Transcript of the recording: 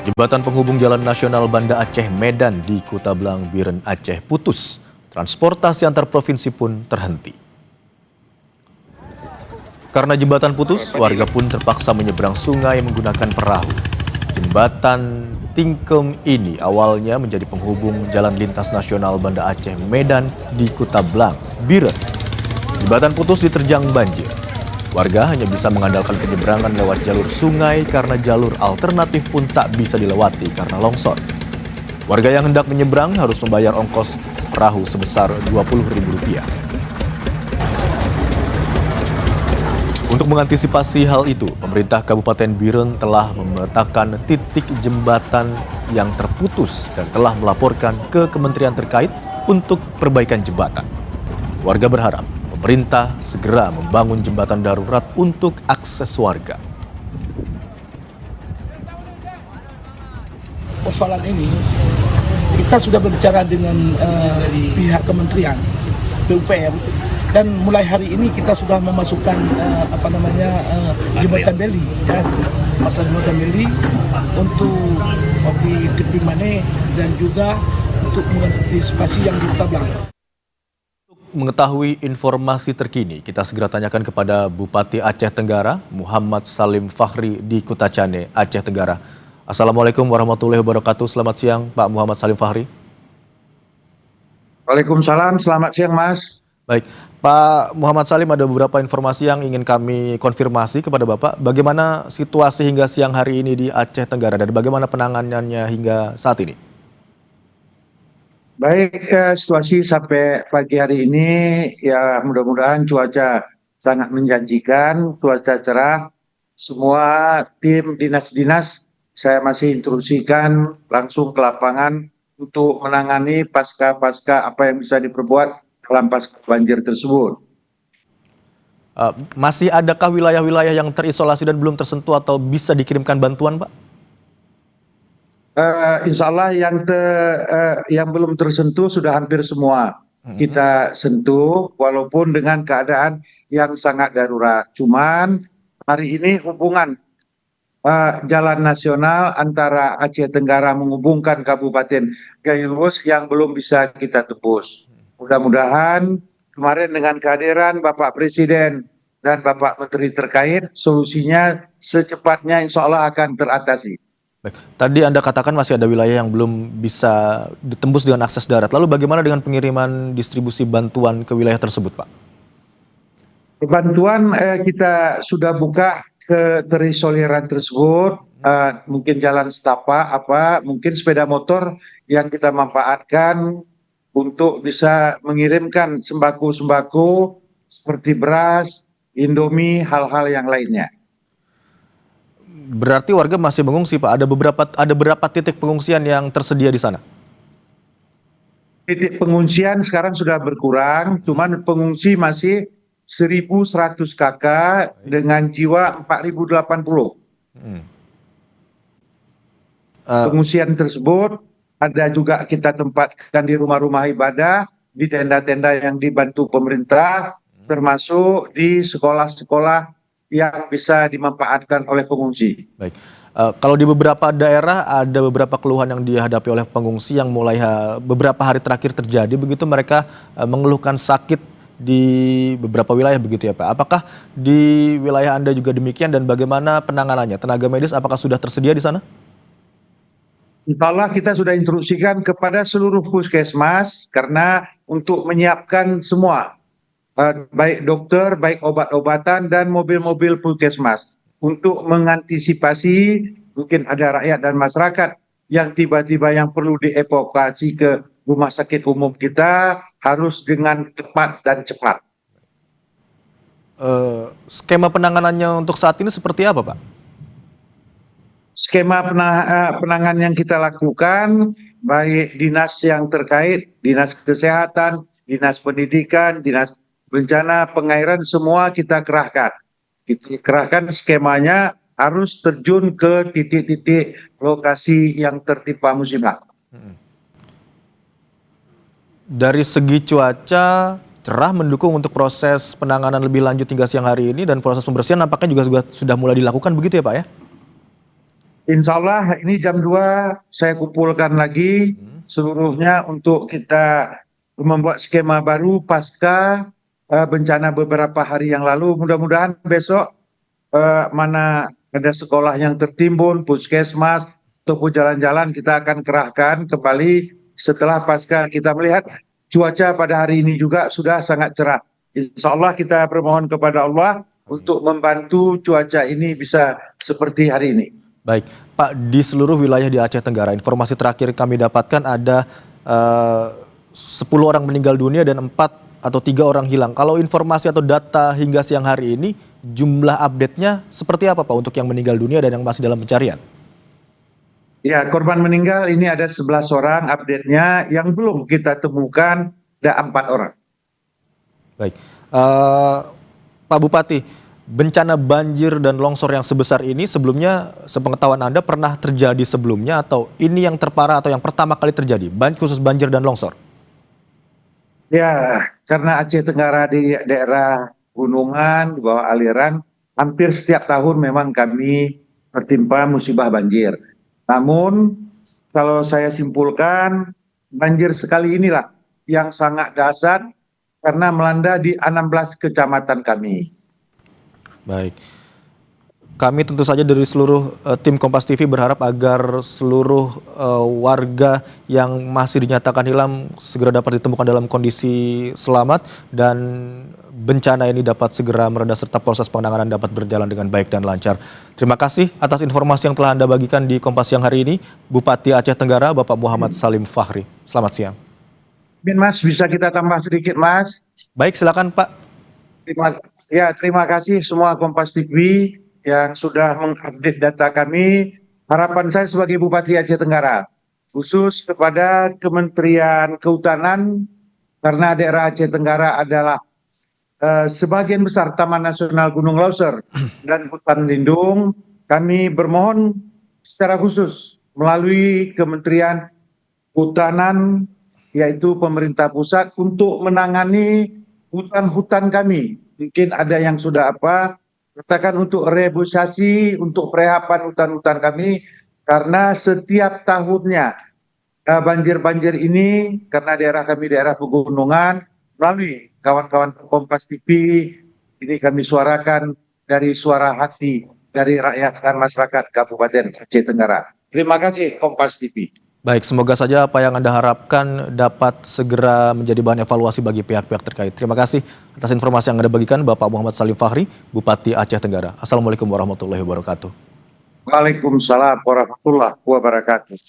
Jembatan penghubung Jalan Nasional Banda Aceh Medan di Kuta Blang, Biren, Aceh putus. Transportasi antar provinsi pun terhenti. Karena jembatan putus, warga pun terpaksa menyeberang sungai menggunakan perahu. Jembatan Tingkem ini awalnya menjadi penghubung jalan lintas nasional Banda Aceh Medan di Kuta Blang, Biren. Jembatan putus diterjang banjir. Warga hanya bisa mengandalkan penyeberangan lewat jalur sungai karena jalur alternatif pun tak bisa dilewati karena longsor. Warga yang hendak menyeberang harus membayar ongkos perahu sebesar Rp20.000. Untuk mengantisipasi hal itu, pemerintah Kabupaten Biren telah memetakan titik jembatan yang terputus dan telah melaporkan ke kementerian terkait untuk perbaikan jembatan. Warga berharap pemerintah segera membangun jembatan darurat untuk akses warga. Persoalan ini kita sudah berbicara dengan pihak kementerian PUPR dan mulai hari ini kita sudah memasukkan jembatan beli ya, jembatan beli untuk di tepi Mane dan juga untuk mengantisipasi yang di Kuta Blang. Mengetahui informasi terkini, kita segera tanyakan kepada Bupati Aceh Tenggara, Muhammad Salim Fahri di Kuta Cane, Aceh Tenggara. Assalamualaikum warahmatullahi wabarakatuh. Selamat siang, Pak Muhammad Salim Fahri. Waalaikumsalam, selamat siang, Mas. Baik, Pak Muhammad Salim, ada beberapa informasi yang ingin kami konfirmasi kepada Bapak. Bagaimana situasi hingga siang hari ini di Aceh Tenggara dan bagaimana penanganannya hingga saat ini? Baik, situasi sampai pagi hari ini ya mudah-mudahan cuaca sangat menjanjikan, cuaca cerah. Semua tim dinas-dinas saya masih instruksikan langsung ke lapangan untuk menangani pasca apa yang bisa diperbuat dalam pasca banjir tersebut. Masih adakah wilayah-wilayah yang terisolasi dan belum tersentuh atau bisa dikirimkan bantuan, Pak? Insya Allah yang belum tersentuh sudah hampir semua kita sentuh, walaupun dengan keadaan yang sangat darurat. Cuman hari ini hubungan jalan nasional antara Aceh Tenggara menghubungkan Kabupaten Gailwus yang belum bisa kita tembus. Mudah-mudahan kemarin dengan kehadiran Bapak Presiden dan Bapak Menteri terkait, solusinya secepatnya insya Allah akan teratasi. Baik. Tadi Anda katakan masih ada wilayah yang belum bisa ditembus dengan akses darat. Lalu bagaimana dengan pengiriman distribusi bantuan ke wilayah tersebut, Pak? Bantuan kita sudah buka ke terisoleran tersebut, mungkin jalan setapak, mungkin sepeda motor yang kita manfaatkan untuk bisa mengirimkan sembako-sembako seperti beras, Indomie, hal-hal yang lainnya. Berarti warga masih mengungsi, Pak. Ada berapa titik pengungsian yang tersedia di sana? Titik pengungsian sekarang sudah berkurang, cuman pengungsi masih 1.100 kakak dengan jiwa 4.080. Pengungsian tersebut ada juga kita tempatkan di rumah-rumah ibadah, di tenda-tenda yang dibantu pemerintah, termasuk di sekolah-sekolah yang bisa dimanfaatkan oleh pengungsi. Baik. Kalau di beberapa daerah ada beberapa keluhan yang dihadapi oleh pengungsi yang mulai beberapa hari terakhir terjadi, begitu mereka mengeluhkan sakit di beberapa wilayah begitu ya Pak. Apakah di wilayah Anda juga demikian dan bagaimana penanganannya? Tenaga medis apakah sudah tersedia di sana? Insya Allah kita sudah instruksikan kepada seluruh puskesmas karena untuk menyiapkan semua, baik dokter, baik obat-obatan dan mobil-mobil puskesmas untuk mengantisipasi mungkin ada rakyat dan masyarakat yang tiba-tiba yang perlu dievakuasi ke rumah sakit umum kita harus dengan tepat dan cepat. Skema penanganannya untuk saat ini seperti apa, Pak? Skema penanganan yang kita lakukan, baik dinas yang terkait, dinas kesehatan, dinas pendidikan, dinas bencana, pengairan, semua kita kerahkan. Kita kerahkan skemanya harus terjun ke titik-titik lokasi yang tertimpa musibah. Dari segi cuaca, cerah mendukung untuk proses penanganan lebih lanjut hingga siang hari ini dan proses pembersihan nampaknya juga sudah mulai dilakukan begitu ya Pak ya? Insya Allah ini jam 2 saya kumpulkan lagi seluruhnya untuk kita membuat skema baru pasca bencana beberapa hari yang lalu. Mudah-mudahan besok mana ada sekolah yang tertimbun, puskesmas, ataupun jalan-jalan kita akan kerahkan kembali setelah pasca kita melihat cuaca pada hari ini juga sudah sangat cerah. Insya Allah kita bermohon kepada Allah untuk membantu cuaca ini bisa seperti hari ini. Baik, Pak, di seluruh wilayah di Aceh Tenggara, informasi terakhir kami dapatkan ada 10 orang meninggal dunia dan 4 atau 3 orang hilang. Kalau informasi atau data hingga siang hari ini, jumlah update-nya seperti apa Pak untuk yang meninggal dunia dan yang masih dalam pencarian? Ya, korban meninggal ini ada 11 orang update-nya, yang belum kita temukan ada 4 orang. Baik, Pak Bupati, bencana banjir dan longsor yang sebesar ini sebelumnya, sepengetahuan Anda, pernah terjadi sebelumnya atau ini yang terparah atau yang pertama kali terjadi, khusus banjir dan longsor? Ya, karena Aceh Tenggara di daerah gunungan, di bawah aliran, hampir setiap tahun memang kami tertimpa musibah banjir. Namun, kalau saya simpulkan, banjir sekali inilah yang sangat dahsyat karena melanda di 16 kecamatan kami. Baik. Kami tentu saja dari seluruh tim Kompas TV berharap agar seluruh warga yang masih dinyatakan hilang segera dapat ditemukan dalam kondisi selamat dan bencana ini dapat segera mereda serta proses penanganan dapat berjalan dengan baik dan lancar. Terima kasih atas informasi yang telah Anda bagikan di Kompas siang hari ini, Bupati Aceh Tenggara Bapak Muhammad Salim Fahri. Selamat siang. Mas, bisa kita tambah sedikit, Mas? Baik, silakan Pak. Terima kasih semua Kompas TV yang sudah mengupdate data kami. Harapan saya sebagai Bupati Aceh Tenggara, khusus kepada Kementerian Kehutanan, karena daerah Aceh Tenggara adalah sebagian besar Taman Nasional Gunung Leuser dan hutan lindung, kami bermohon secara khusus melalui Kementerian Kehutanan, yaitu pemerintah pusat, untuk menangani hutan-hutan kami. Mungkin ada yang sudah katakan untuk reboisasi, untuk perehapan hutan-hutan kami, karena setiap tahunnya banjir-banjir ini, karena daerah kami daerah pegunungan, melalui kawan-kawan Kompas TV, ini kami suarakan dari suara hati dari rakyat dan masyarakat Kabupaten Aceh Tenggara. Terima kasih Kompas TV. Baik, semoga saja apa yang Anda harapkan dapat segera menjadi bahan evaluasi bagi pihak-pihak terkait. Terima kasih atas informasi yang Anda bagikan, Bapak Muhammad Salim Fahri, Bupati Aceh Tenggara. Assalamualaikum warahmatullahi wabarakatuh. Waalaikumsalam warahmatullahi wabarakatuh.